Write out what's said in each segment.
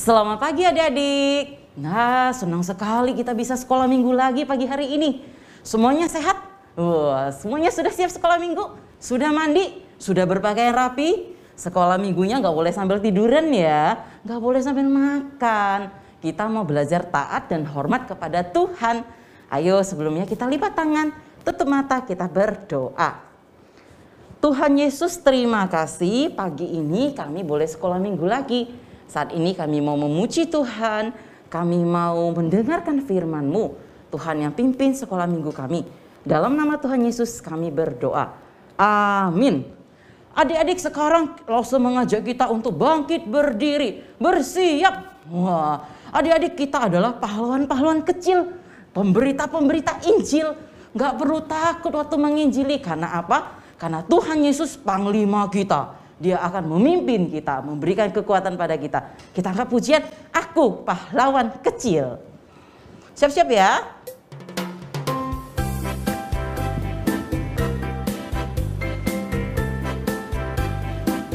Selamat pagi adik-adik. Nah, senang sekali kita bisa sekolah minggu lagi pagi hari ini. Semuanya sehat? Wah, semuanya sudah siap sekolah minggu? Sudah mandi? Sudah berpakaian rapi? Sekolah minggunya nggak boleh sambil tiduran ya. Nggak boleh sambil makan. Kita mau belajar taat dan hormat kepada Tuhan. Ayo sebelumnya kita lipat tangan, tutup mata, kita berdoa. Tuhan Yesus, terima kasih pagi ini kami boleh sekolah minggu lagi. Saat ini kami mau memuji Tuhan, kami mau mendengarkan firman-Mu. Tuhan yang pimpin sekolah minggu kami. Dalam nama Tuhan Yesus kami berdoa. Amin. Adik-adik sekarang langsung mengajak kita untuk bangkit berdiri, bersiap. Wah, adik-adik kita adalah pahlawan-pahlawan kecil, pemberita-pemberita Injil. Gak perlu takut waktu menginjili, karena apa? Karena Tuhan Yesus panglima kita. Dia akan memimpin kita, memberikan kekuatan pada kita. Kita angkat pujian, aku pahlawan kecil. Siap-siap ya.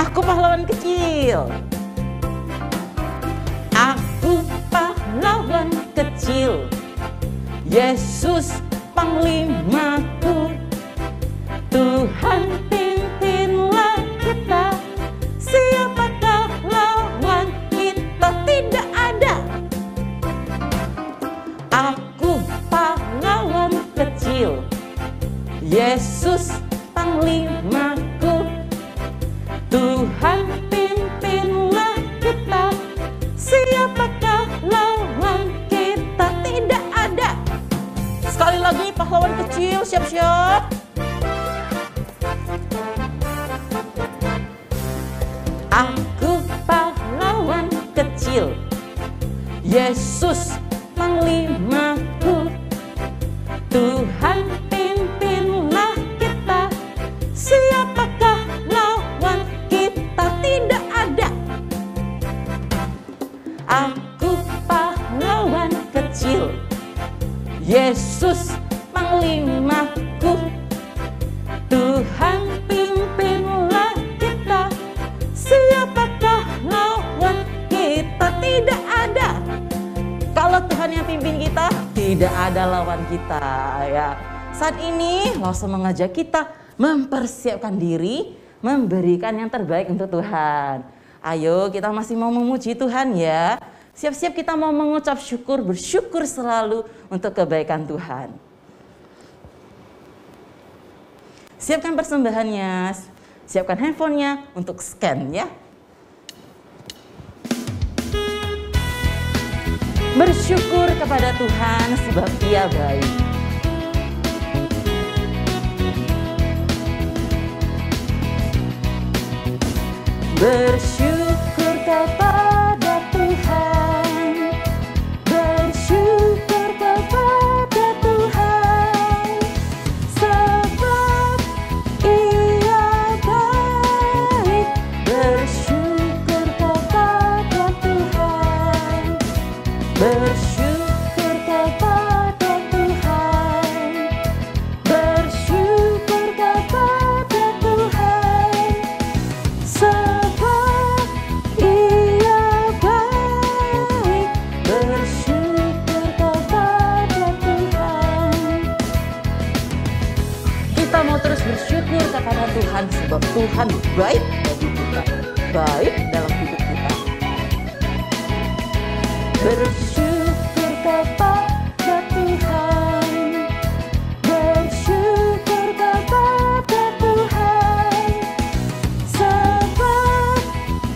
Aku pahlawan kecil. Aku pahlawan kecil. Yesus panglimaku. Tuhan pimpinlah kita. Siapakah lawan kita? Tidak ada. Aku pahlawan kecil. Yesus panglimaku. Tuhan pimpinlah kita. Siapakah lawan kita? Tidak ada. Sekali lagi pahlawan kecil, siap-siap. Aku pahlawan kecil. Yesus panglimaku. Tuhan pimpinlah kita. Siapakah lawan kita? Tidak ada. Aku pahlawan kecil. Yesus panglimaku. Tuhan pimpinlah kita. Siapakah lawan kita? Tidak ada. Kalau Tuhan yang pimpin kita, tidak ada lawan kita ya. Saat ini langsung mengajak kita mempersiapkan diri, memberikan yang terbaik untuk Tuhan. Ayo kita masih mau memuji Tuhan ya. Siap-siap kita mau mengucap syukur, bersyukur selalu untuk kebaikan Tuhan. Siapkan persembahannya, siapkan handphonenya untuk scan ya. Bersyukur kepada Tuhan sebab Dia baik. Bersyukur kepada Tuhan. Bersyukur kepada Tuhan. Sebab Ia baik. Bersyukur kepada Tuhan. Bersyukur kepada Tuhan. Bersyukur kepada Tuhan. Sebab Ia baik. Bersyukur kepada Tuhan. Kita mau terus bersyukur kepada Tuhan sebab Tuhan baik bagi kita, baik dalam hidup kita. Bersyukur kepada Tuhan. Bersyukur kepada Tuhan. Sebab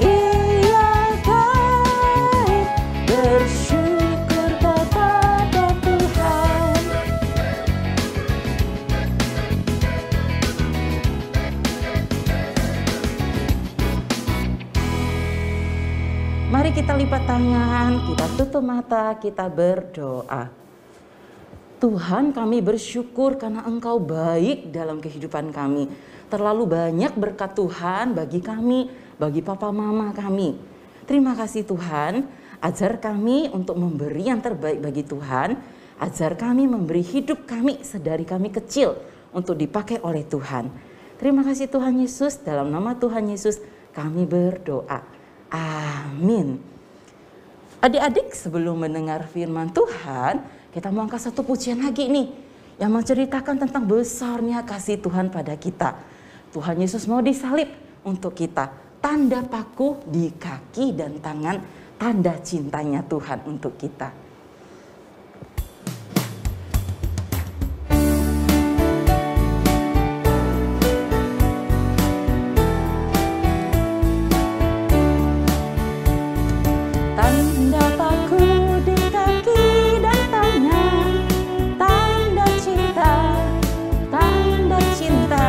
Ia baik. Bersyukur kepada Tuhan. Mari kita lipat tangan, kita tutup mata, kita berdoa. Tuhan, kami bersyukur karena Engkau baik dalam kehidupan kami. Terlalu banyak berkat Tuhan bagi kami, bagi papa mama kami. Terima kasih Tuhan, ajar kami untuk memberi yang terbaik bagi Tuhan. Ajar kami memberi hidup kami sedari kami kecil untuk dipakai oleh Tuhan. Terima kasih Tuhan Yesus, dalam nama Tuhan Yesus kami berdoa. Amin. Adik-adik, sebelum mendengar firman Tuhan, kita mau angkat satu pujian lagi nih, yang menceritakan tentang besarnya kasih Tuhan pada kita. Tuhan Yesus mau disalib untuk kita, tanda paku di kaki dan tangan, tanda cintanya Tuhan untuk kita. Tanda paku di kaki dan tangan, tanda cinta, tanda cinta,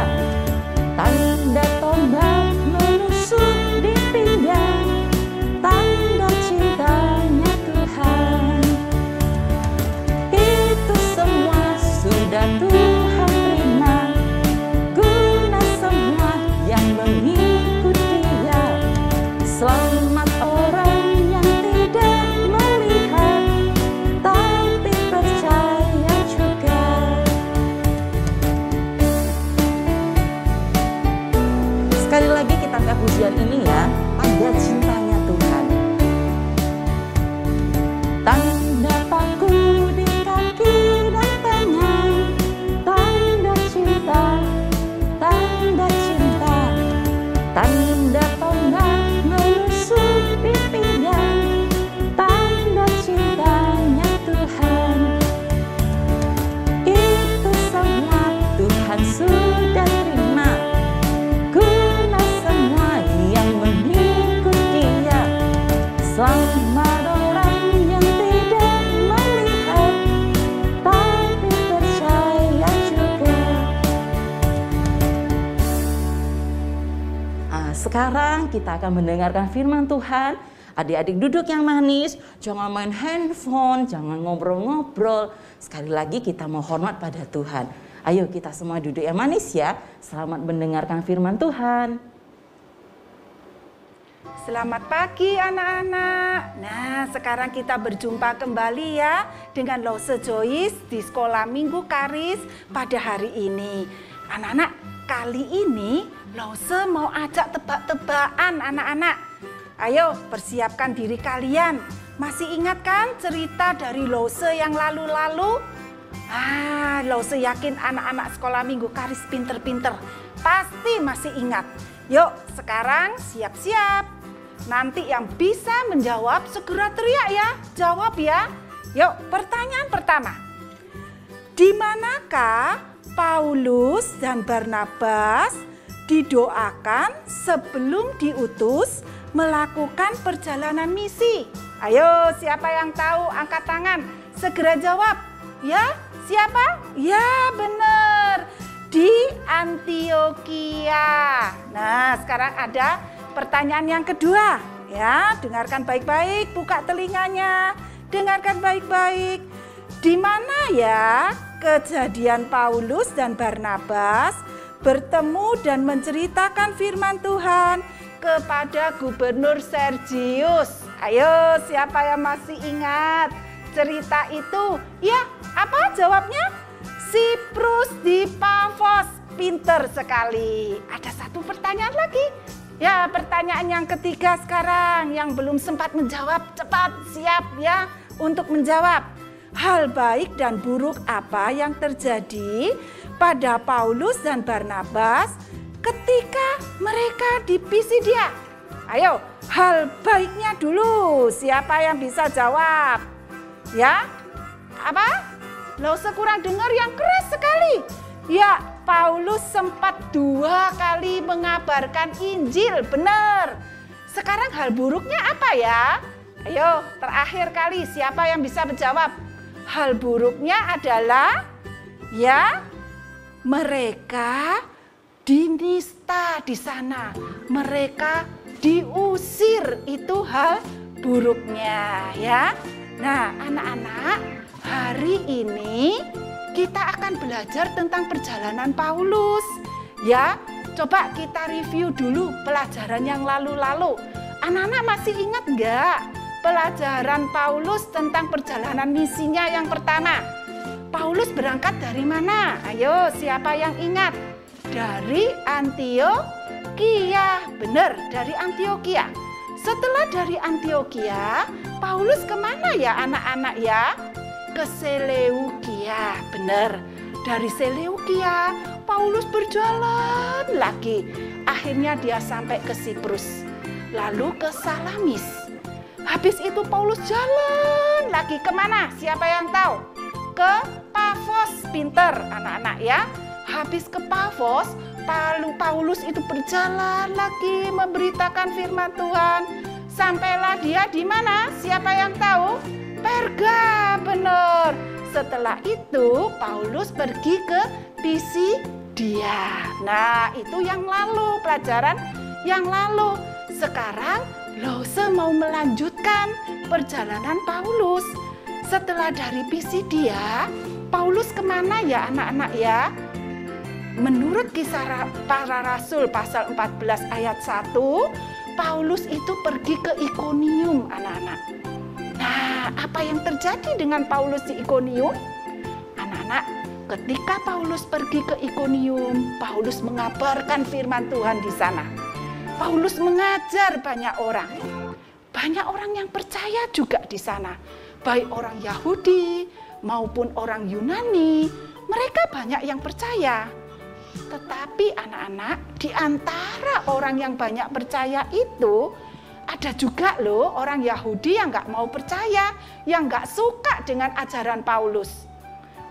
tanda tombak menusuk di pinggang, tanda cintanya Tuhan. Itu semua sudah Tuhan terima, guna semua yang mengikut Dia. Selamat orang pujian ini ya, tanda cintanya Tuhan. Tanda paku di kaki dan tangan, tanda cinta, tanda cinta, tanda tombak menusuk di pinggang, tanda cintanya Tuhan. Itu semua Tuhan sudah terima, selamat orang yang tidak melihat tapi percaya juga. Sekarang kita akan mendengarkan firman Tuhan. Adik-adik duduk yang manis, jangan main handphone, jangan ngobrol-ngobrol. Sekali lagi kita mau hormat pada Tuhan. Ayo kita semua duduk yang manis ya. Selamat mendengarkan firman Tuhan. Selamat pagi anak-anak. Nah, sekarang kita berjumpa kembali ya dengan Lause Joyce di Sekolah Minggu Karis pada hari ini. Anak-anak, kali ini Lause mau ajak tebak-tebakan anak-anak. Ayo persiapkan diri kalian. Masih ingat kan cerita dari Lause yang lalu-lalu? Lause yakin anak-anak Sekolah Minggu Karis pinter-pinter. Pasti masih ingat. Yuk, sekarang siap-siap. Nanti yang bisa menjawab segera teriak ya, jawab ya. Yuk, pertanyaan pertama. Di manakah Paulus dan Barnabas didoakan sebelum diutus melakukan perjalanan misi? Ayo, siapa yang tahu angkat tangan, segera jawab. Ya, siapa? Ya, benar. Di Antioquia. Nah, sekarang ada pertanyaan yang kedua, ya, dengarkan baik-baik, buka telinganya, dengarkan baik-baik. Di mana ya kejadian Paulus dan Barnabas bertemu dan menceritakan firman Tuhan kepada Gubernur Sergius? Ayo, siapa yang masih ingat cerita itu? Ya, apa jawabnya? Siprus di Pafos. Pinter sekali. Ada satu pertanyaan lagi. Ya, pertanyaan yang ketiga sekarang yang belum sempat menjawab, cepat siap ya untuk menjawab. Hal baik dan buruk apa yang terjadi pada Paulus dan Barnabas ketika mereka di Pisidia? Ayo, hal baiknya dulu. Siapa yang bisa jawab? Ya, apa? Lause kurang dengar yang keras sekali. Ya, Paulus sempat 2 kali mengabarkan Injil, benar. Sekarang hal buruknya apa ya? Ayo, terakhir kali siapa yang bisa menjawab? Hal buruknya adalah ya, mereka dinista di sana. Mereka diusir, itu hal buruknya ya. Nah, anak-anak, hari ini kita akan belajar tentang perjalanan Paulus. Ya, coba kita review dulu pelajaran yang lalu-lalu. Anak-anak masih ingat enggak pelajaran Paulus tentang perjalanan misinya yang pertama? Paulus berangkat dari mana? Ayo, siapa yang ingat? Dari Antioquia. Benar, dari Antioquia. Setelah dari Antioquia, Paulus kemana ya anak-anak ya? Ke Seleukia, benar. Dari Seleukia, Paulus berjalan lagi. Akhirnya dia sampai ke Siprus, lalu ke Salamis. Habis itu Paulus jalan lagi kemana? Siapa yang tahu? Ke Pafos, pinter anak-anak ya. Habis ke Pafos, Paulus itu berjalan lagi memberitakan firman Tuhan. Sampailah dia di mana? Siapa yang tahu? Perga, benar. Setelah itu Paulus pergi ke Pisidia. Nah, itu yang lalu, pelajaran yang lalu. Sekarang Lose mau melanjutkan perjalanan Paulus. Setelah dari Pisidia, Paulus kemana ya anak-anak ya? Menurut Kisah Para Rasul pasal 14 ayat 1, Paulus itu pergi ke Ikonium anak-anak. Nah, apa yang terjadi dengan Paulus di Ikonium? Anak-anak, ketika Paulus pergi ke Ikonium, Paulus mengabarkan firman Tuhan di sana. Paulus mengajar banyak orang. Banyak orang yang percaya juga di sana. Baik orang Yahudi maupun orang Yunani, mereka banyak yang percaya. Tetapi anak-anak, di antara orang yang banyak percaya itu, ada juga loh orang Yahudi yang nggak mau percaya, yang nggak suka dengan ajaran Paulus.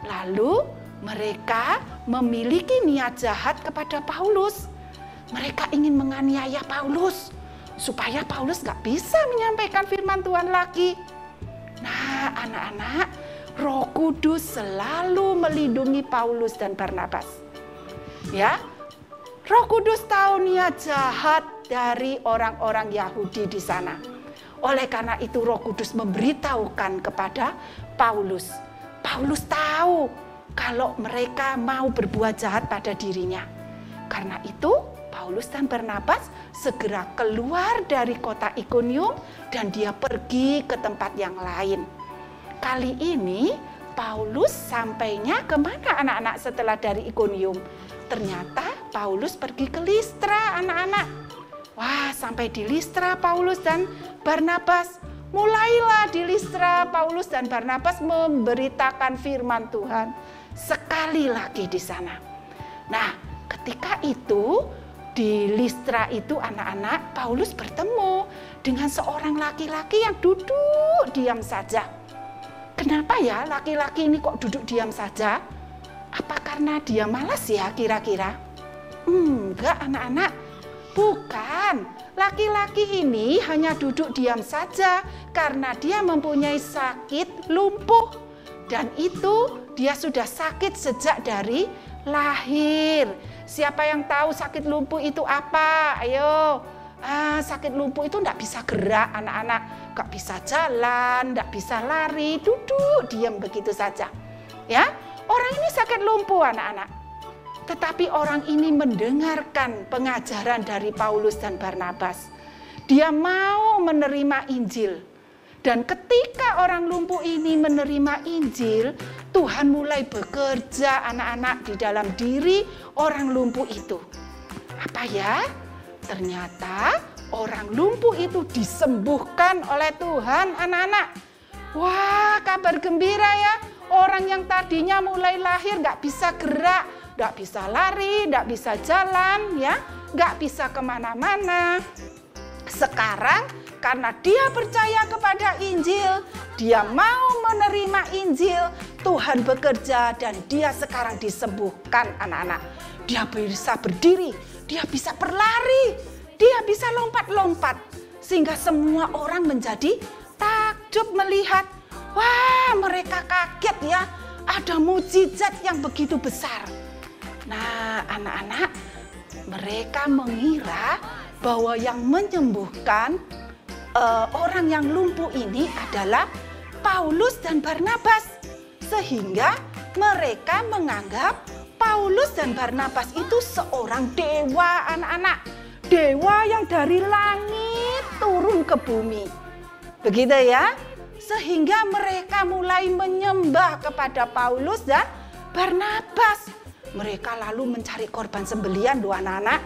Lalu mereka memiliki niat jahat kepada Paulus. Mereka ingin menganiaya Paulus, supaya Paulus nggak bisa menyampaikan firman Tuhan lagi. Nah anak-anak, Roh Kudus selalu melindungi Paulus dan Barnabas. Ya, Roh Kudus tahu niat jahat dari orang-orang Yahudi di sana. Oleh karena itu Roh Kudus memberitahukan kepada Paulus. Paulus tahu kalau mereka mau berbuat jahat pada dirinya. Karena itu Paulus dan Barnabas segera keluar dari kota Ikonium dan dia pergi ke tempat yang lain. Kali ini Paulus sampainya kemana anak-anak setelah dari Ikonium? Ternyata Paulus pergi ke Listra anak-anak. Wah, sampai di Listra Paulus dan Barnabas. Mulailah di Listra Paulus dan Barnabas memberitakan firman Tuhan sekali lagi di sana. Nah, ketika itu di Listra itu anak-anak, Paulus bertemu dengan seorang laki-laki yang duduk diam saja. Kenapa ya laki-laki ini kok duduk diam saja? Apa karena dia malas ya kira-kira? Enggak anak-anak, bukan. Laki-laki ini hanya duduk diam saja karena dia mempunyai sakit lumpuh. Dan itu dia sudah sakit sejak dari lahir. Siapa yang tahu sakit lumpuh itu apa? Ayo. Sakit lumpuh itu enggak bisa gerak anak-anak. Enggak bisa jalan, enggak bisa lari, duduk diam begitu saja. Ya, orang ini sakit lumpuh anak-anak. Tetapi orang ini mendengarkan pengajaran dari Paulus dan Barnabas. Dia mau menerima Injil. Dan ketika orang lumpuh ini menerima Injil, Tuhan mulai bekerja anak-anak di dalam diri orang lumpuh itu. Apa ya? Ternyata orang lumpuh itu disembuhkan oleh Tuhan anak-anak. Wah, kabar gembira ya. Orang yang tadinya mulai lahir gak bisa gerak, gak bisa lari, gak bisa jalan, ya, gak bisa kemana-mana. Sekarang karena dia percaya kepada Injil, dia mau menerima Injil, Tuhan bekerja dan dia sekarang disembuhkan anak-anak. Dia bisa berdiri, dia bisa berlari, dia bisa lompat-lompat. Sehingga semua orang menjadi takjub melihat, wah mereka kaget ya, ada mukjizat yang begitu besar. Nah anak-anak, mereka mengira bahwa yang menyembuhkan orang yang lumpuh ini adalah Paulus dan Barnabas. Sehingga mereka menganggap Paulus dan Barnabas itu seorang dewa anak-anak. Dewa yang dari langit turun ke bumi. Begitu ya. Sehingga mereka mulai menyembah kepada Paulus dan Barnabas. Mereka lalu mencari korban sembelian loh anak-anak.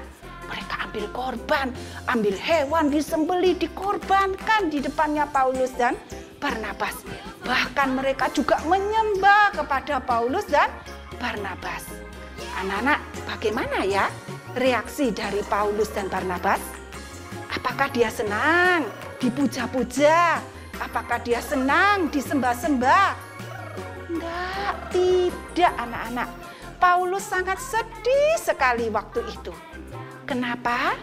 Mereka ambil ambil korban, ambil hewan disembelih, dikorbankan di depannya Paulus dan Barnabas. Bahkan mereka juga menyembah kepada Paulus dan Barnabas. Anak-anak, bagaimana ya reaksi dari Paulus dan Barnabas? Apakah dia senang dipuja-puja? Apakah dia senang disembah-sembah? Enggak, tidak anak-anak. Paulus sangat sedih sekali waktu itu. Kenapa?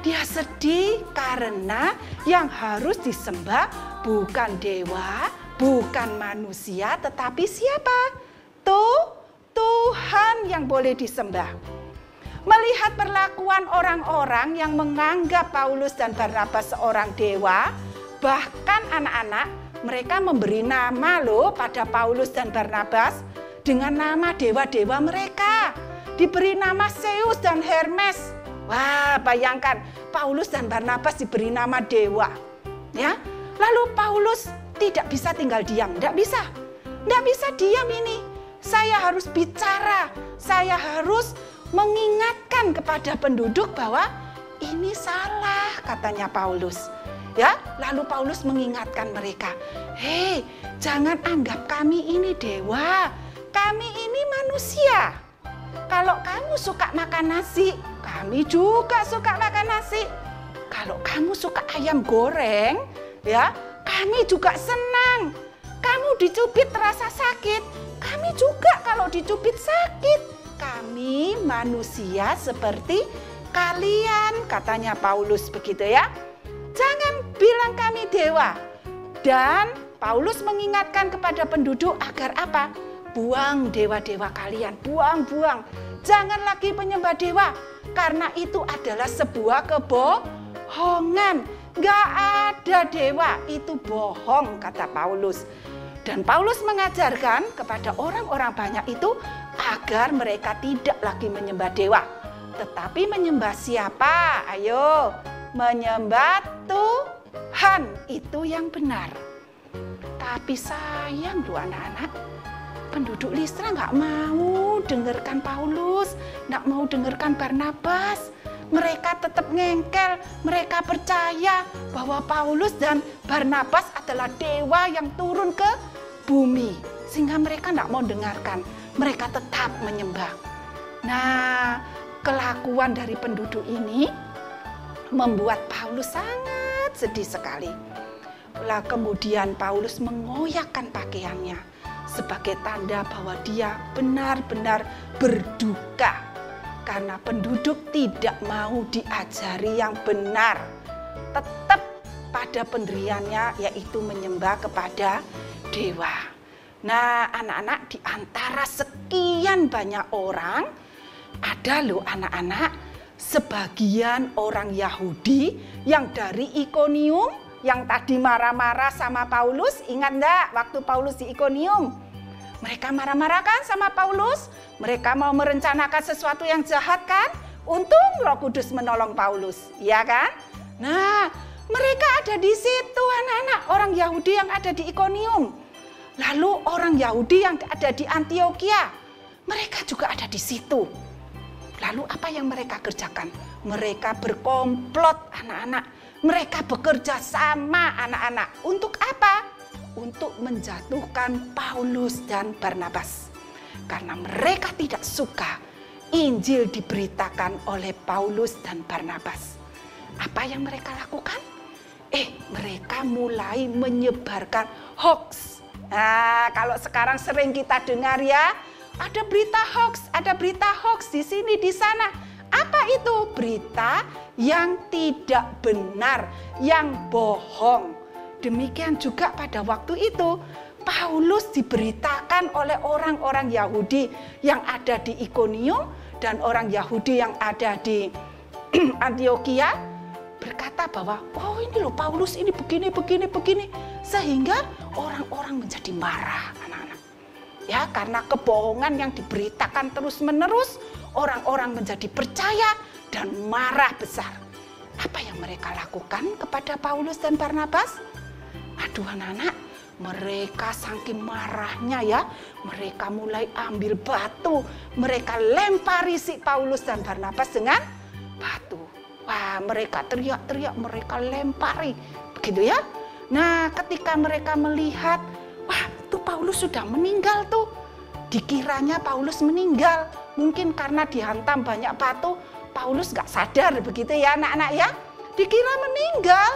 Dia sedih karena yang harus disembah bukan dewa, bukan manusia, tetapi siapa? Tuhan yang boleh disembah. Melihat perlakuan orang-orang yang menganggap Paulus dan Barnabas seorang dewa, bahkan anak-anak, mereka memberi nama loh pada Paulus dan Barnabas dengan nama dewa-dewa mereka. Diberi nama Zeus dan Hermes. Wah, bayangkan Paulus dan Barnabas diberi nama dewa. Ya, lalu Paulus tidak bisa tinggal diam, tidak bisa diam ini. Saya harus bicara, saya harus mengingatkan kepada penduduk bahwa ini salah, katanya Paulus. Ya, lalu Paulus mengingatkan mereka, hei, jangan anggap kami ini dewa, kami ini manusia. Kalau kamu suka makan nasi, kami juga suka makan nasi. Kalau kamu suka ayam goreng, ya, kami juga senang. Kamu dicubit terasa sakit, kami juga kalau dicubit sakit. Kami manusia seperti kalian, katanya Paulus begitu ya. Jangan bilang kami dewa. Dan Paulus mengingatkan kepada penduduk agar apa? Buang dewa-dewa kalian, buang-buang. Jangan lagi menyembah dewa, karena itu adalah sebuah kebohongan. Gak ada dewa, itu bohong, kata Paulus. Dan Paulus mengajarkan kepada orang-orang banyak itu agar mereka tidak lagi menyembah dewa, tetapi menyembah siapa? Ayo, menyembah Tuhan, itu yang benar. Tapi sayang loh anak-anak, penduduk Listra nggak mau dengarkan Paulus, nggak mau dengarkan Barnabas. Mereka tetap ngengkel, mereka percaya bahwa Paulus dan Barnabas adalah dewa yang turun ke bumi. Sehingga mereka nggak mau dengarkan, mereka tetap menyembah. Nah, kelakuan dari penduduk ini membuat Paulus sangat sedih sekali. Lah kemudian Paulus mengoyakkan pakaiannya sebagai tanda bahwa dia benar-benar berduka karena penduduk tidak mau diajari yang benar. Tetap pada pendiriannya, yaitu menyembah kepada dewa. Nah, anak-anak, di antara sekian banyak orang, ada loh anak-anak, sebagian orang Yahudi yang dari Ikonium, yang tadi marah-marah sama Paulus. Ingat enggak waktu Paulus di Ikonium? Mereka marah-marah kan sama Paulus? Mereka mau merencanakan sesuatu yang jahat kan? Untung Roh Kudus menolong Paulus, ya kan? Nah, mereka ada di situ anak-anak, orang Yahudi yang ada di Ikonium. Lalu orang Yahudi yang ada di Antioquia, mereka juga ada di situ. Lalu apa yang mereka kerjakan? Mereka berkomplot anak-anak. Mereka bekerja sama anak-anak. Untuk apa? Untuk menjatuhkan Paulus dan Barnabas. Karena mereka tidak suka Injil diberitakan oleh Paulus dan Barnabas. Apa yang mereka lakukan? Mereka mulai menyebarkan hoax. Nah, kalau sekarang sering kita dengar ya, ada berita hoax di sini, di sana. Apa itu? Berita yang tidak benar, yang bohong. Demikian juga pada waktu itu, Paulus diberitakan oleh orang-orang Yahudi yang ada di Ikonium dan orang Yahudi yang ada di Antioquia, berkata bahwa, oh ini loh Paulus ini begini. Sehingga orang-orang menjadi marah anak-anak. Ya, karena kebohongan yang diberitakan terus-menerus, orang-orang menjadi percaya dan marah besar. Apa yang mereka lakukan kepada Paulus dan Barnabas? Aduh anak-anak, mereka saking marahnya ya, mereka mulai ambil batu, mereka lempari si Paulus dan Barnabas dengan batu. Wah, mereka teriak-teriak, mereka lempari, begitu ya. Nah, ketika mereka melihat, wah, tuh Paulus sudah meninggal tuh. Dikiranya Paulus meninggal, mungkin karena dihantam banyak batu, Paulus nggak sadar, begitu ya anak-anak ya. Dikira meninggal,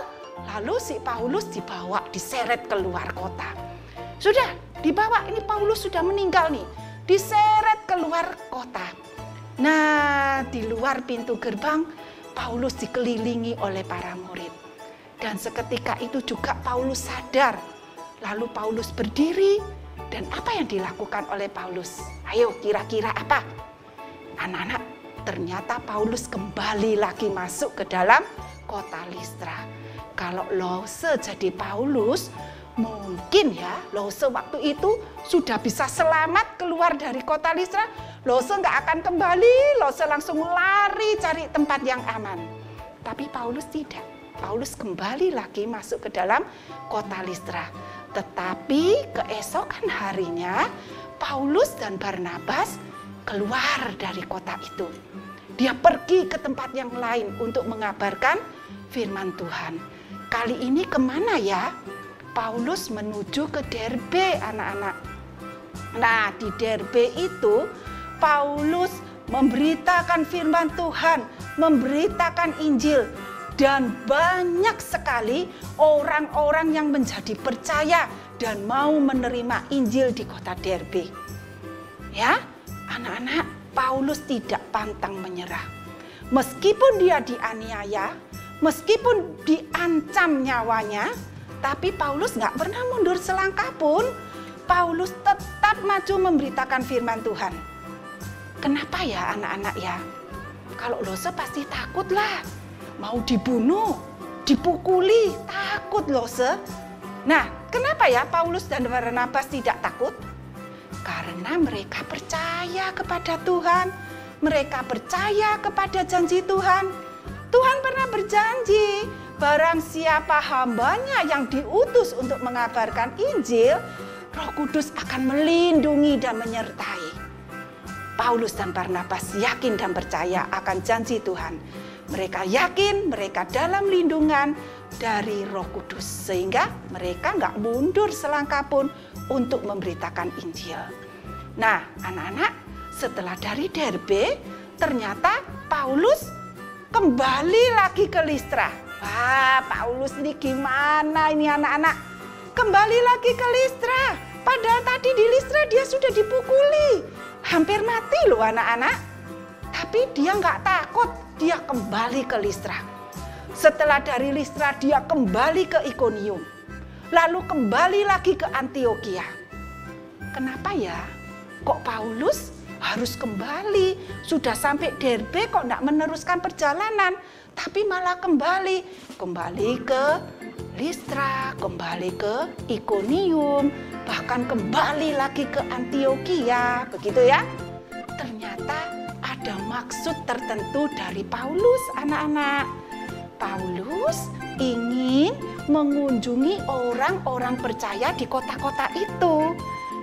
lalu si Paulus dibawa, diseret keluar kota. Sudah dibawa, ini Paulus sudah meninggal nih, diseret keluar kota. Nah, di luar pintu gerbang, Paulus dikelilingi oleh para murid. Dan seketika itu juga Paulus sadar. Lalu Paulus berdiri, dan apa yang dilakukan oleh Paulus? Ayo, kira-kira apa? Anak-anak, ternyata Paulus kembali lagi masuk ke dalam kota Listra. Kalau Lose jadi Paulus, mungkin ya Lose waktu itu sudah bisa selamat keluar dari kota Listra. Lose nggak akan kembali, Lose langsung lari cari tempat yang aman. Tapi Paulus tidak. Paulus kembali lagi masuk ke dalam kota Listra. Tetapi keesokan harinya Paulus dan Barnabas keluar dari kota itu. Dia pergi ke tempat yang lain untuk mengabarkan firman Tuhan. Kali ini kemana ya? Paulus menuju ke Derbe, anak-anak. Nah, di Derbe itu Paulus memberitakan firman Tuhan, memberitakan Injil. Dan banyak sekali orang-orang yang menjadi percaya dan mau menerima Injil di kota Derbe. Ya, anak-anak, Paulus tidak pantang menyerah. Meskipun dia dianiaya, meskipun diancam nyawanya, tapi Paulus nggak pernah mundur selangkah pun. Paulus tetap maju memberitakan firman Tuhan. Kenapa ya anak-anak ya? Kalau Lose pasti takut lah. Mau dibunuh, dipukuli, takut Lose. Nah, kenapa ya Paulus dan Barnabas tidak takut? Karena mereka percaya kepada Tuhan. Mereka percaya kepada janji Tuhan. Tuhan pernah berjanji, barang siapa hambanya yang diutus untuk mengabarkan Injil, Roh Kudus akan melindungi dan menyertai. Paulus dan Barnabas yakin dan percaya akan janji Tuhan. Mereka yakin mereka dalam lindungan dari Roh Kudus. Sehingga mereka nggak mundur selangkah pun untuk memberitakan Injil. Nah, anak-anak, setelah dari Derbe, ternyata Paulus kembali lagi ke Listra. Wah, Paulus ini gimana ini anak-anak? Kembali lagi ke Listra. Padahal tadi di Listra dia sudah dipukuli. Hampir mati loh anak-anak. Tapi dia nggak takut, dia kembali ke Listra. Setelah dari Listra dia kembali ke Ikonium. Lalu kembali lagi ke Antiokhia. Kenapa ya? Kok Paulus harus kembali? Sudah sampai Derbe kok nggak meneruskan perjalanan. Tapi malah kembali ke Listra, kembali ke Ikonium. Bahkan kembali lagi ke Antiokhia. Begitu ya? Ternyata ada maksud tertentu dari Paulus, anak-anak. Paulus ingin mengunjungi orang-orang percaya di kota-kota itu.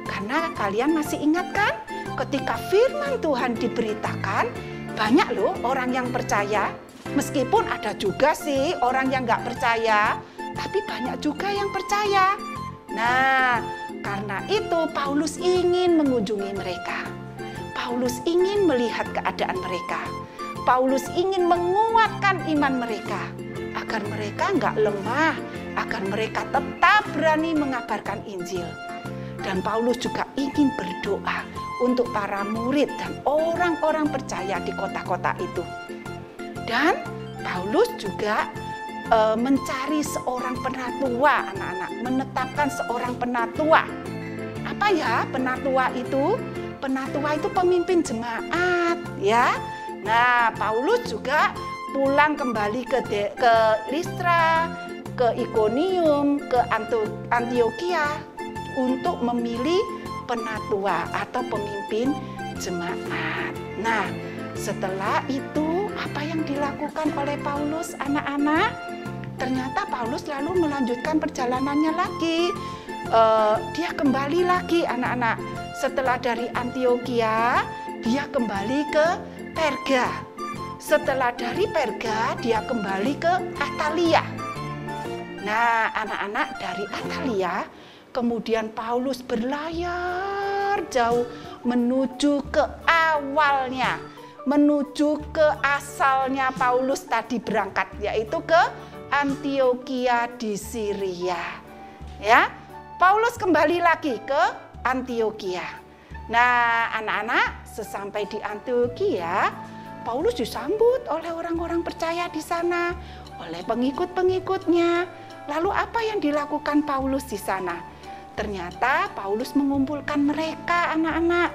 Karena kalian masih ingat kan? Ketika firman Tuhan diberitakan, banyak loh orang yang percaya. Meskipun ada juga sih orang yang nggak percaya, tapi banyak juga yang percaya. Nah, karena itu Paulus ingin mengunjungi mereka. Paulus ingin melihat keadaan mereka. Paulus ingin menguatkan iman mereka agar mereka nggak lemah, agar mereka tetap berani mengabarkan Injil. Dan Paulus juga ingin berdoa untuk para murid dan orang-orang percaya di kota-kota itu. Dan Paulus juga mencari seorang penatua, anak-anak, menetapkan seorang penatua. Apa ya penatua itu? Penatua itu pemimpin jemaat, ya. Nah, Paulus juga pulang kembali ke Listra, ke Ikonium, ke Antiokhia untuk memilih penatua atau pemimpin jemaat. Nah, setelah itu apa yang dilakukan oleh Paulus, anak-anak? Ternyata Paulus lalu melanjutkan perjalanannya lagi. Dia kembali lagi, anak-anak. Setelah dari Antiokhia, dia kembali ke Perga. Setelah dari Perga, dia kembali ke Atalia. Nah, anak-anak, dari Atalia, kemudian Paulus berlayar jauh menuju ke awalnya, menuju ke asalnya Paulus tadi berangkat, yaitu ke Antiokhia di Syria. Ya, Paulus kembali lagi ke Antiokhia. Nah, anak-anak, sesampai di Antiokhia, Paulus disambut oleh orang-orang percaya di sana, oleh pengikut-pengikutnya. Lalu apa yang dilakukan Paulus di sana? Ternyata Paulus mengumpulkan mereka, anak-anak.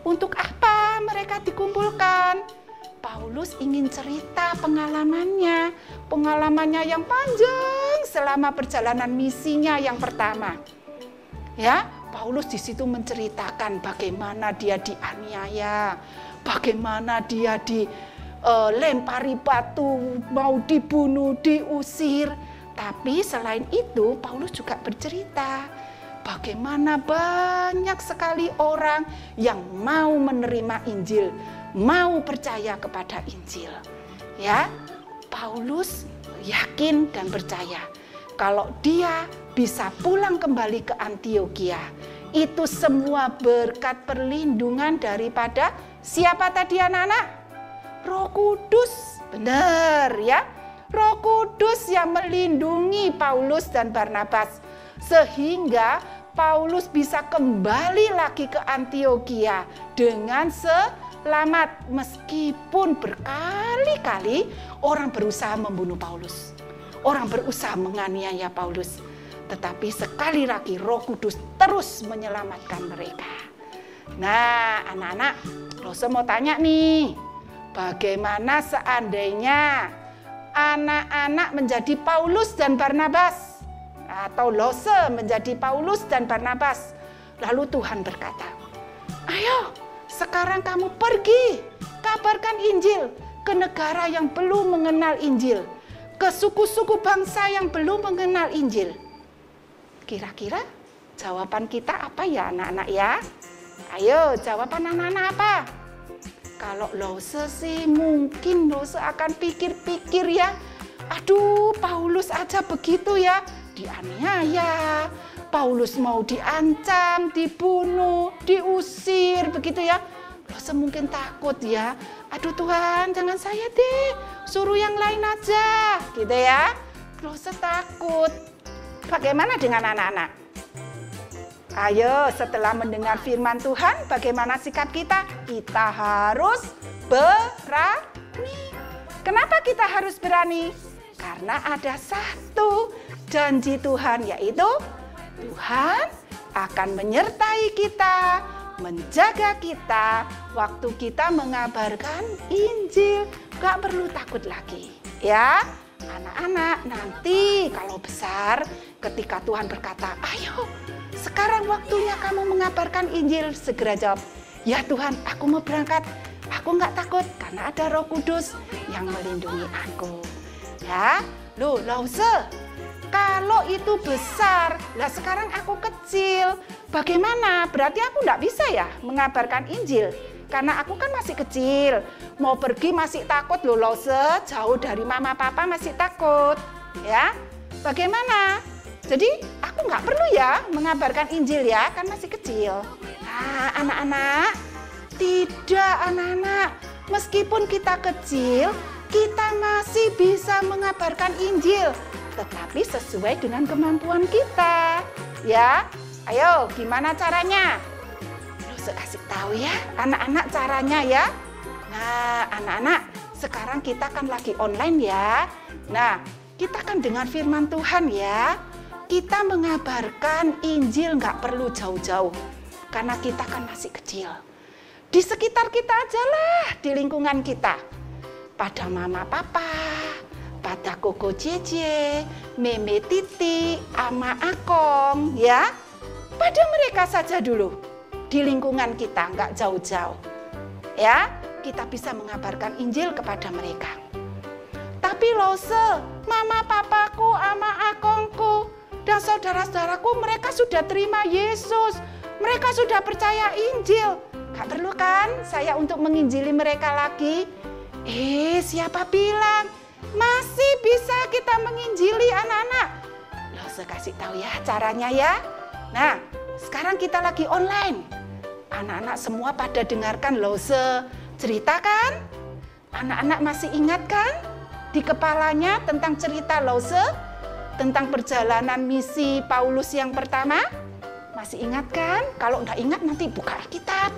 Untuk apa mereka dikumpulkan? Paulus ingin cerita pengalamannya yang panjang selama perjalanan misinya yang pertama. Ya, Paulus di situ menceritakan bagaimana dia dianiaya, bagaimana dia dilempari batu, mau dibunuh, diusir. Tapi selain itu, Paulus juga bercerita bagaimana banyak sekali orang yang mau menerima Injil, mau percaya kepada Injil. Ya, Paulus yakin dan percaya kalau dia bisa pulang kembali ke Antiokhia, itu semua berkat perlindungan daripada siapa tadi anak-anak? Roh Kudus, benar ya. Roh Kudus yang melindungi Paulus dan Barnabas, sehingga Paulus bisa kembali lagi ke Antiokhia dengan selamat, meskipun berkali-kali orang berusaha membunuh Paulus, orang berusaha menganiaya Paulus, tetapi sekali lagi Roh Kudus terus menyelamatkan mereka. Nah, anak-anak, Lose mau tanya nih, bagaimana seandainya anak-anak menjadi Paulus dan Barnabas, atau Lose menjadi Paulus dan Barnabas? Lalu Tuhan berkata, ayo sekarang kamu pergi, kabarkan Injil ke negara yang belum mengenal Injil, ke suku-suku bangsa yang belum mengenal Injil. Kira-kira jawaban kita apa ya anak-anak ya? Ayo jawaban anak-anak apa? Kalau Lose sih mungkin Lose akan pikir-pikir ya, aduh Paulus aja begitu ya, dianiaya, Paulus mau diancam, dibunuh, diusir begitu ya. Lose mungkin takut ya, aduh Tuhan jangan saya deh, suruh yang lain aja gitu ya. Lose takut. Bagaimana dengan anak-anak? Ayo setelah mendengar firman Tuhan, bagaimana sikap kita? Kita harus berani. Kenapa kita harus berani? Karena ada satu janji Tuhan, yaitu Tuhan akan menyertai kita, menjaga kita waktu kita mengabarkan Injil. Gak perlu takut lagi ya. Anak-anak, nanti kalau besar ketika Tuhan berkata, ayo sekarang waktunya kamu mengabarkan Injil, segera jawab, ya Tuhan aku mau berangkat, aku nggak takut karena ada Roh Kudus yang melindungi aku. Ya, Lause, kalau itu besar, lah sekarang aku kecil, bagaimana? Berarti aku nggak bisa ya mengabarkan Injil, karena aku kan masih kecil, mau pergi masih takut Lause, jauh dari mama papa masih takut, ya. Bagaimana? Jadi aku nggak perlu ya mengabarkan Injil ya, kan masih kecil. Nah anak-anak, tidak anak-anak, meskipun kita kecil, kita masih bisa mengabarkan Injil, tetapi sesuai dengan kemampuan kita. Ya, ayo gimana caranya? Luse kasih tahu ya anak-anak caranya ya. Nah anak-anak, sekarang kita kan lagi online ya. Nah kita kan dengar firman Tuhan ya. Kita mengabarkan Injil nggak perlu jauh-jauh, karena kita kan masih kecil. Di sekitar kita aja lah, di lingkungan kita. Pada mama papa, pada koko Jeje, meme Titi, ama Akong, ya. Pada mereka saja dulu, di lingkungan kita, nggak jauh-jauh. Ya, kita bisa mengabarkan Injil kepada mereka. Tapi Lose, mama papaku, ama Akongku, dan saudara-saudaraku mereka sudah terima Yesus. Mereka sudah percaya Injil. Gak perlu kan saya untuk menginjili mereka lagi? siapa bilang masih bisa kita menginjili anak-anak? Lose kasih tahu ya caranya ya. Nah, sekarang kita lagi online. Anak-anak semua pada dengarkan Lose cerita kan? Anak-anak masih ingat kan di kepalanya tentang cerita Lose, tentang perjalanan misi Paulus yang pertama? Masih ingat kan? Kalau enggak ingat nanti buka Alkitab.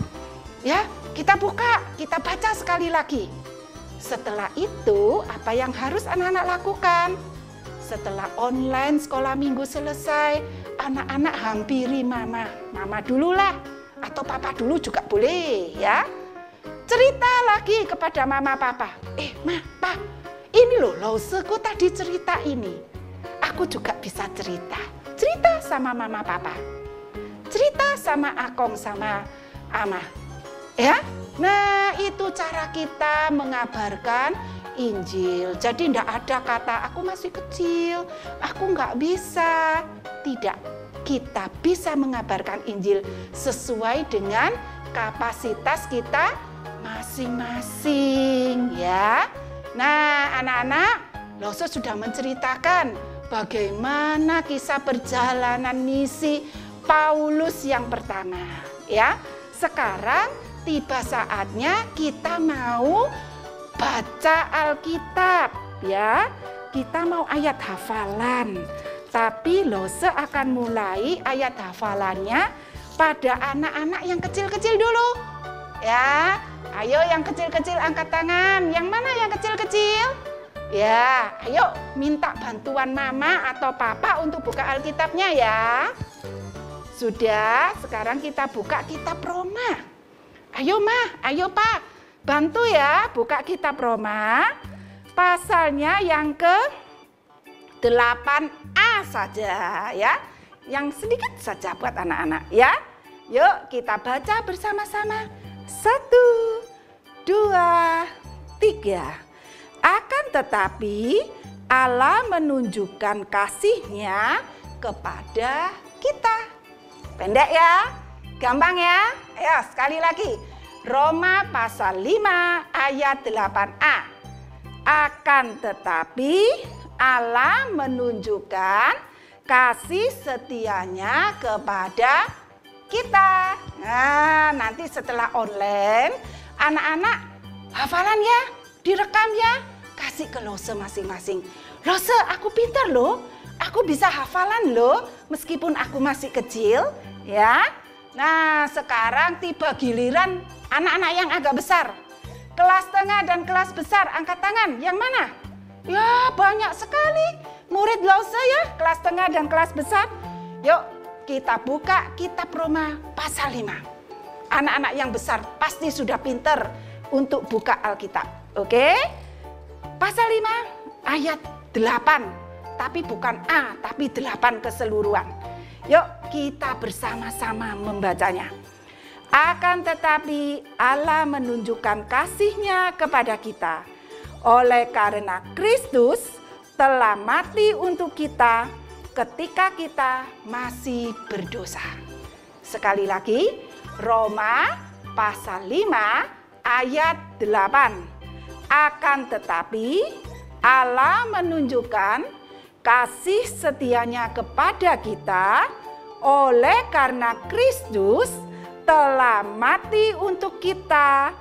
Ya, kita buka, kita baca sekali lagi. Setelah itu, apa yang harus anak-anak lakukan? Setelah online sekolah minggu selesai, anak-anak hampiri mama. Mama dululah, atau papa dulu juga boleh ya. Cerita lagi kepada mama papa. Ma, pa, ini loh Loseku tadi cerita ini. Aku juga bisa cerita. Cerita sama mama papa. Cerita sama akong sama ama. Ya, nah itu cara kita mengabarkan Injil. Jadi tidak ada kata aku masih kecil, aku nggak bisa. Tidak, kita bisa mengabarkan Injil sesuai dengan kapasitas kita masing-masing ya. Nah anak-anak, Lose sudah menceritakan bagaimana kisah perjalanan misi Paulus yang pertama ya. Sekarang tiba saatnya kita mau baca Alkitab ya. Kita mau ayat hafalan. Tapi Lose akan mulai ayat hafalannya pada anak-anak yang kecil-kecil dulu. Ya, ayo yang kecil-kecil angkat tangan. Yang mana yang kecil-kecil? Ya, ayo minta bantuan mama atau papa untuk buka Alkitabnya ya. Sudah, sekarang kita buka kitab Roma. Ayo Ma, ayo Pak, bantu ya buka kitab Roma. Pasalnya yang ke-8a saja ya. Yang sedikit saja buat anak-anak ya. Yuk kita baca bersama-sama. 1, 2, 3. Akan tetapi Allah menunjukkan kasih-Nya kepada kita. Pendek ya, gampang ya. Ayo sekali lagi. Roma pasal 5 ayat 8a. Akan tetapi Allah menunjukkan kasih setianya kepada kita. Nah, nanti setelah online, anak-anak hafalan ya, direkam ya, kasih ke Lose masing-masing. Lose, aku pintar loh, aku bisa hafalan loh, meskipun aku masih kecil, ya. Nah, sekarang tiba giliran anak-anak yang agak besar. Kelas tengah dan kelas besar, angkat tangan. Yang mana? Ya, banyak sekali murid Lose ya, kelas tengah dan kelas besar. Yuk, kita buka kitab Roma pasal 5. Anak-anak yang besar pasti sudah pinter untuk buka Alkitab. Oke? Pasal 5 ayat 8. Tapi bukan A, tapi 8 keseluruhan. Yuk, kita bersama-sama membacanya. Akan tetapi Allah menunjukkan kasih-Nya kepada kita. Oleh karena Kristus telah mati untuk kita ketika kita masih berdosa. Sekali lagi, Roma pasal 5 ayat 8. Akan tetapi Allah menunjukkan kasih setianya kepada kita oleh karena Kristus telah mati untuk kita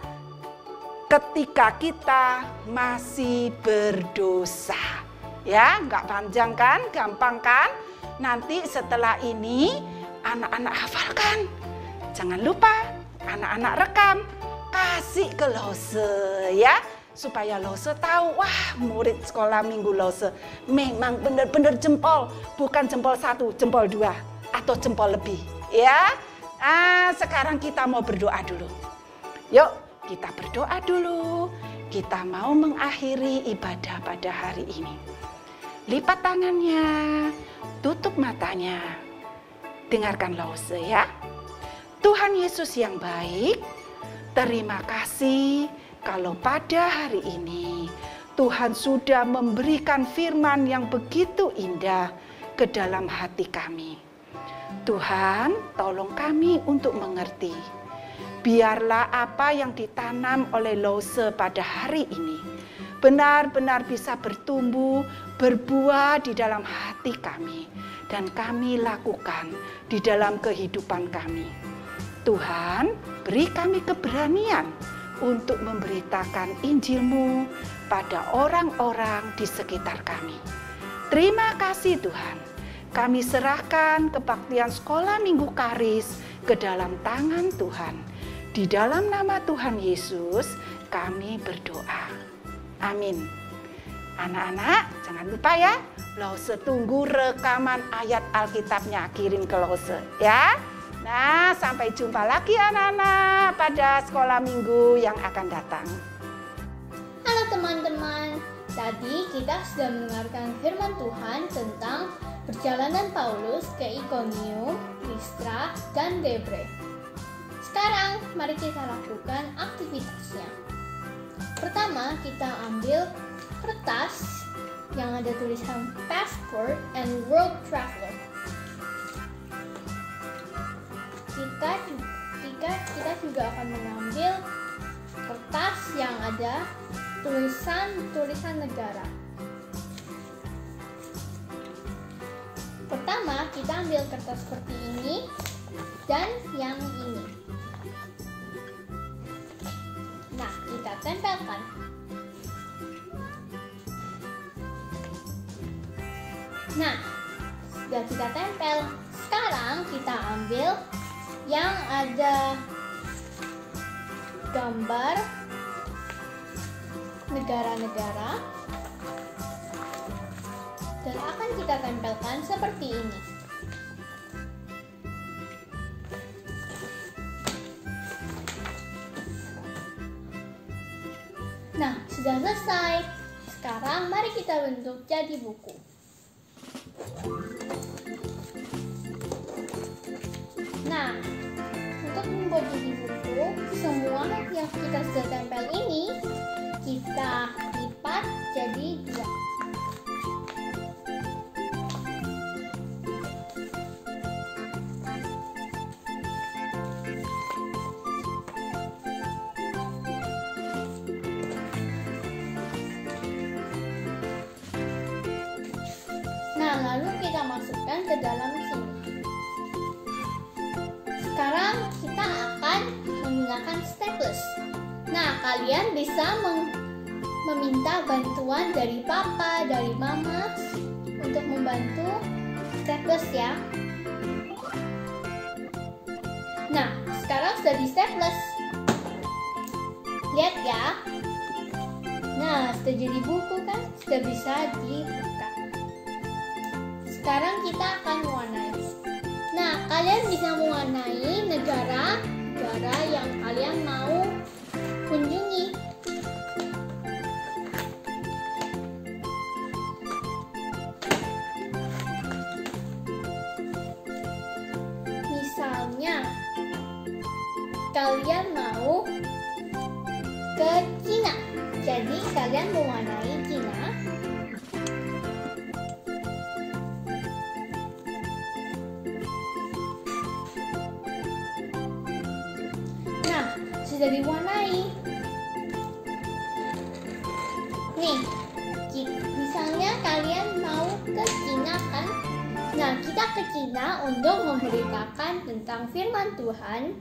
ketika kita masih berdosa. Ya, nggak panjang kan, gampang kan? Nanti setelah ini anak-anak hafalkan. Jangan lupa anak-anak rekam, kasih ke Lose ya. Supaya Lose tahu, wah murid sekolah minggu Lose memang benar-benar jempol. Bukan jempol 1, jempol 2 atau jempol lebih ya. Sekarang kita mau berdoa dulu. Yuk kita berdoa dulu. Kita mau mengakhiri ibadah pada hari ini. Lipat tangannya, tutup matanya. Dengarkan Lose ya. Tuhan Yesus yang baik, terima kasih kalau pada hari ini Tuhan sudah memberikan firman yang begitu indah ke dalam hati kami. Tuhan, tolong kami untuk mengerti. Biarlah apa yang ditanam oleh Lose pada hari ini benar-benar bisa bertumbuh, berbuah di dalam hati kami, dan kami lakukan di dalam kehidupan kami. Tuhan, beri kami keberanian untuk memberitakan Injil-Mu pada orang-orang di sekitar kami. Terima kasih Tuhan, kami serahkan kebaktian sekolah Minggu Karis ke dalam tangan Tuhan. Di dalam nama Tuhan Yesus kami berdoa. Amin. Anak-anak, jangan lupa ya, Lause tunggu rekaman ayat Alkitabnya, kirim ke Lause ya. Nah, sampai jumpa lagi anak-anak pada sekolah minggu yang akan datang. Halo teman-teman, tadi kita sudah mendengarkan firman Tuhan tentang perjalanan Paulus ke Ikonium, Listra, dan Derbe. Sekarang mari kita lakukan aktivitasnya. Pertama, kita ambil kertas yang ada tulisan passport and world traveler. Kita juga akan mengambil kertas yang ada tulisan negara. Pertama, kita ambil kertas seperti ini dan yang ini. Nah, kita tempelkan. Nah, sudah kita tempel. Sekarang kita ambil yang ada gambar negara-negara dan akan kita tempelkan seperti ini. Nah, sudah selesai. Sekarang mari kita bentuk jadi buku. Nah, untuk membuat jadi buku, semua yang kita sudah tempel ini kita lipat jadi 2. Nah, lalu kita masukkan ke dalam sini. Sekarang kita akan menggunakan staples. Nah, kalian bisa meminta bantuan dari papa, dari mama untuk membantu staples ya. Nah, sekarang sudah di staples. Lihat ya. Nah, sudah jadi buku kan? Sudah bisa dibuka. Sekarang kita akan mewarnai. Nah, kalian bisa mewarnai negara yang kalian mau kunjungi. Misalnya, kalian mau ke Cina, jadi kalian mewarnai Cina. Sudah diwarnai. Nih, misalnya kalian mau ke Cina kan? Nah, kita ke Cina untuk memberitakan tentang firman Tuhan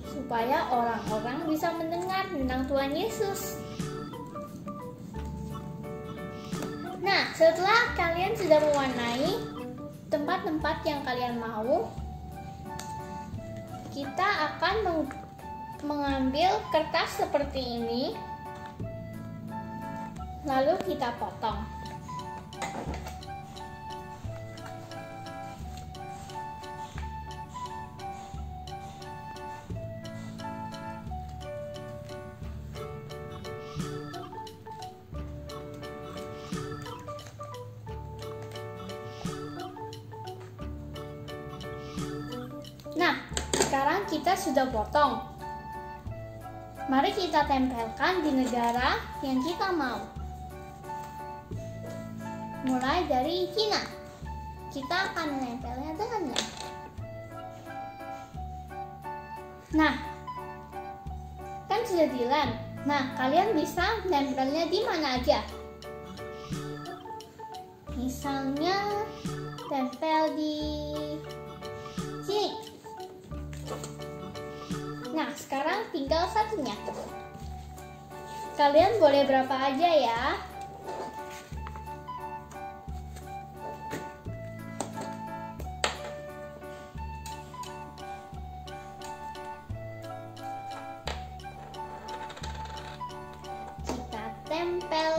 supaya orang-orang bisa mendengar tentang Tuhan Yesus. Nah, setelah kalian sudah mewarnai tempat-tempat yang kalian mau, kita akan mengambil kertas seperti ini, lalu kita potong. Nah, sekarang kita sudah potong. Mari kita tempelkan di negara yang kita mau. Mulai dari Cina. Kita akan menempelnya dengannya. Nah, kan sudah dilem. Nah, kalian bisa nempelnya di mana aja. Misalnya tempel di sini. Nah, sekarang tinggal satunya. Kalian boleh berapa aja ya. Kita tempel.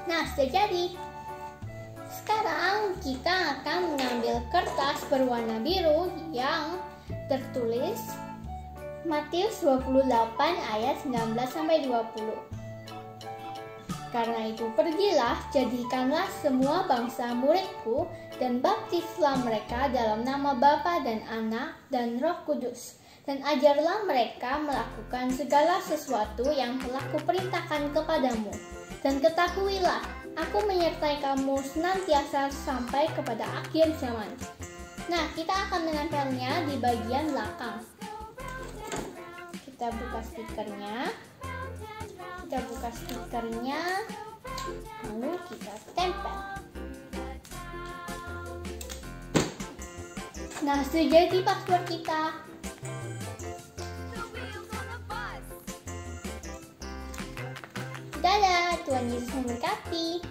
Nah, sudah jadi. Sekarang kita akan mengambil kertas berwarna biru yang tertulis Matius 28 ayat 19-20. Karena itu pergilah, jadikanlah semua bangsa muridku dan baptislah mereka dalam nama Bapa dan Anak dan Roh Kudus. Dan ajarlah mereka melakukan segala sesuatu yang telah kuperintahkan kepadamu. Dan ketahuilah, aku menyertai kamu senantiasa sampai kepada akhir zaman. Nah, kita akan menempelnya di bagian belakang. Kita buka stikernya. Lalu kita tempel. Nah, sudah jadi password kita. Dadah, Tuhan Yesus memberkati.